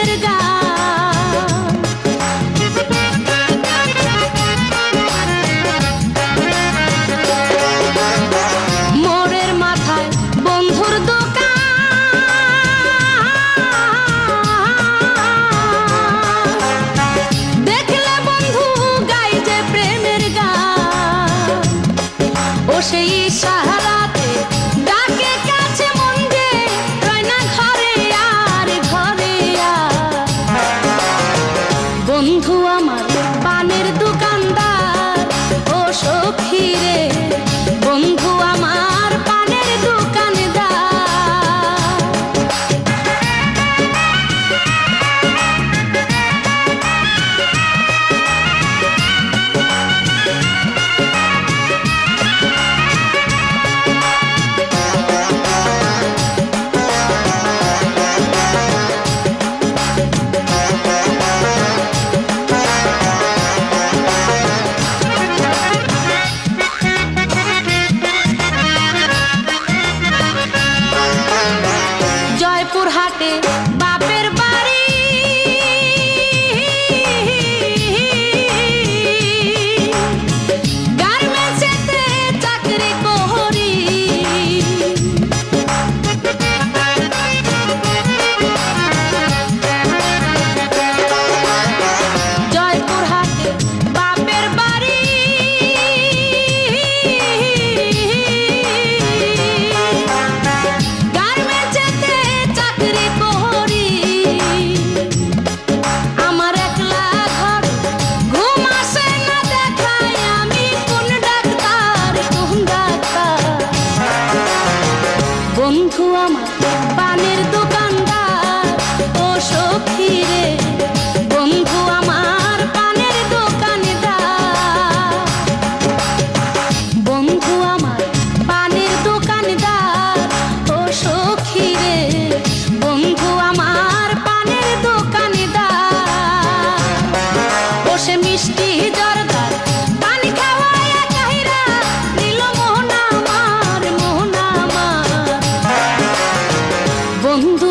প্রেমের গান। মোড়ের মাথায় বন্ধুর দোকান, দেখলে বন্ধু গাই যে প্রেমের গান। ও সেই সাহারাতে ডাকে কাছে মন যে রয় না ঘরে আর ঘরে আর। বন্ধু আমার পানের দোকানদার, ও সখী রে বন্ধু আমার পানের দোকানদার। জয়পুর হাটে বাপের বাড়ি, গার্মেন্টসেতে চাকরি করি। জয়পুর হাটে বাপের বাড়ি, গার্মেন্টসেতে চাকরি করি। আমার একলা ঘর ঘুম আসে না, দেখাই আমি কোন ডাক্তার কোন ডাক্তার। বন্ধু আমার পানের দোকানদার, ও সখী রে বন্ধু আমার পানের দোকানদার। বন্ধু আমার পানের দোকানদার, ও সখী রে বন্ধু আমার পানের দোকানদার। ও সে মিষ্টি জর্দার পান খাওয়ায়া কাহিরা নিল মোহন আমার মোহন আমার। বন্ধু